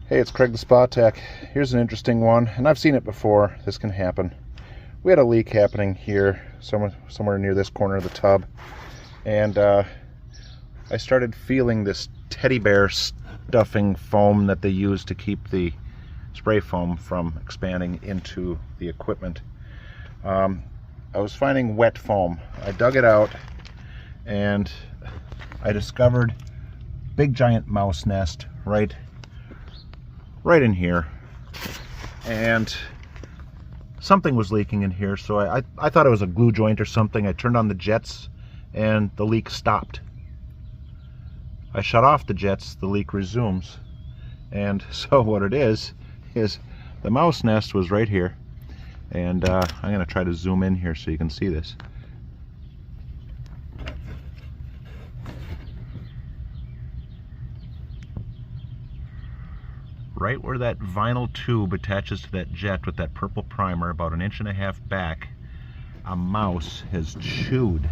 Hey, it's Craig the Spa Tech. Here's an interesting one, and I've seen it before. This can happen. We had a leak happening here, somewhere near this corner of the tub, and I started feeling this teddy bear stuffing foam that they use to keep the spray foam from expanding into the equipment. I was finding wet foam. I dug it out, and I discovered big giant mouse nest right in here, and something was leaking in here, so I thought it was a glue joint or something. I turned on the jets and the leak stopped. I shut off the jets, the leak resumes, and so what it is the mouse nest was right here, and I'm going to try to zoom in here so you can see this. Right where that vinyl tube attaches to that jet with that purple primer, about 1.5 inches back, a mouse has chewed.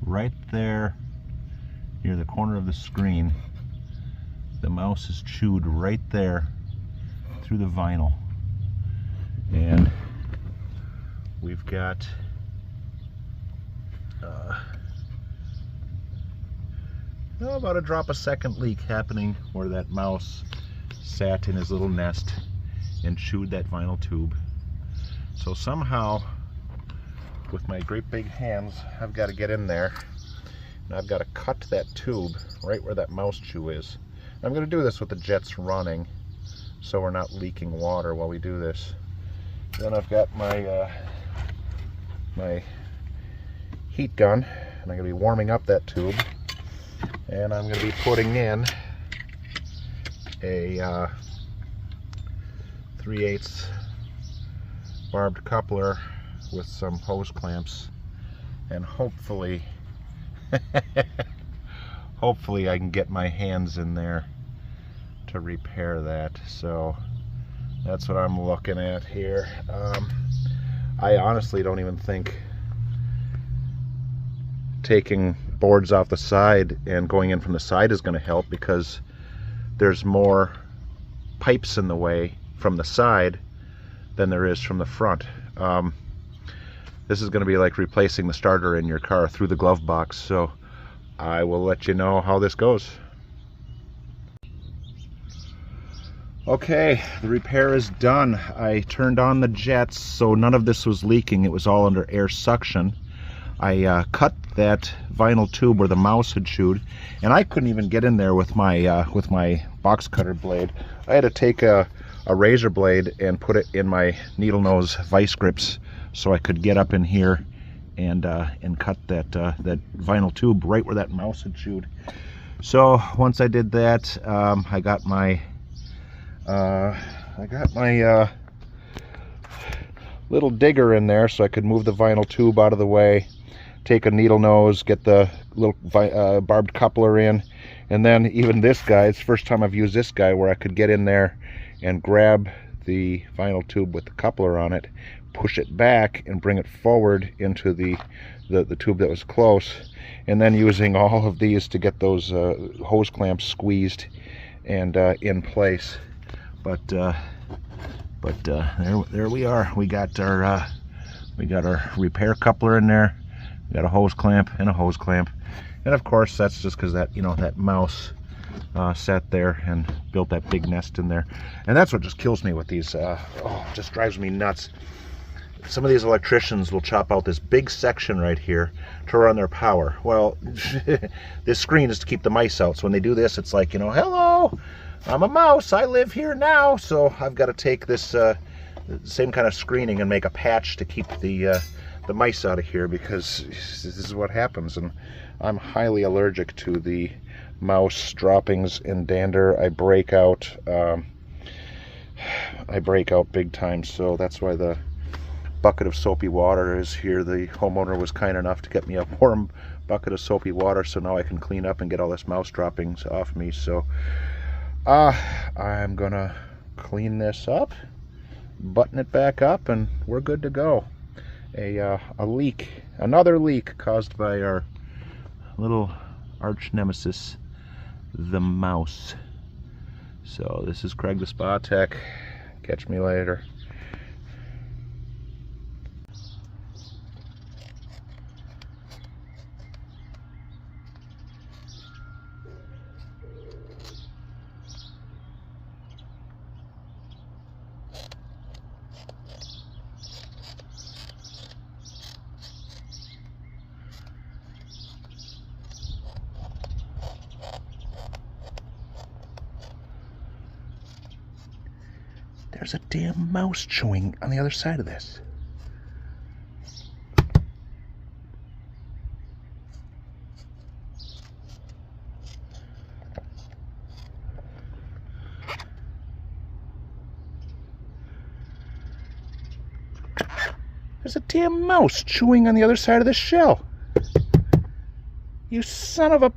Right there near the corner of the screen, the mouse is chewed right there through the vinyl. And we've got about a drop a second leak happening where that mouse sat in his little nest and chewed that vinyl tube. So somehow, with my great big hands, I've got to get in there and I've got to cut that tube right where that mouse chew is. I'm going to do this with the jets running so we're not leaking water while we do this. Then I've got my my heat gun, and I'm going to be warming up that tube, and I'm going to be putting in a 3/8 barbed coupler with some hose clamps, and hopefully hopefully I can get my hands in there to repair that. So that's what I'm looking at here. I honestly don't even think taking boards off the side and going in from the side is going to help, because there's more pipes in the way from the side than there is from the front. This is going to be like replacing the starter in your car through the glove box, so I will let you know how this goes. Okay, the repair is done. I turned on the jets so none of this was leaking. It was all under air suction. I cut that vinyl tube where the mouse had chewed, and I couldn't even get in there with my box cutter blade. I had to take a razor blade and put it in my needle nose vice grips so I could get up in here and cut that vinyl tube right where that mouse had chewed. So once I did that, I got my little digger in there so I could move the vinyl tube out of the way, take a needle nose, get the little barbed coupler in, and then even this guy, it's the first time I've used this guy where I could get in there and grab the vinyl tube with the coupler on it, push it back and bring it forward into the tube that was close, and then using all of these to get those hose clamps squeezed and in place. But there we are. We got our repair coupler in there. We got a hose clamp and a hose clamp, and of course that's just because that mouse sat there and built that big nest in there. And that's what just kills me with these. Just drives me nuts. Some of these electricians will chop out this big section right here to run their power. Well, this screen is to keep the mice out. So when they do this, it's like, hello, I'm a mouse, I live here now. So I've got to take this same kind of screening and make a patch to keep the mice out of here, because this is what happens. And I'm highly allergic to the mouse droppings and dander. I break out big time. So that's why the bucket of soapy water is here. The homeowner was kind enough to get me a warm bucket of soapy water, so now I can clean up and get all this mouse droppings off me. So I'm gonna clean this up, button it back up, and we're good to go. A leak, another leak caused by our arch nemesis, the mouse. So this is Craig the Spa Tech. Catch me later. There's a damn mouse chewing on the other side of this. There's a damn mouse chewing on the other side of the shell. You son of a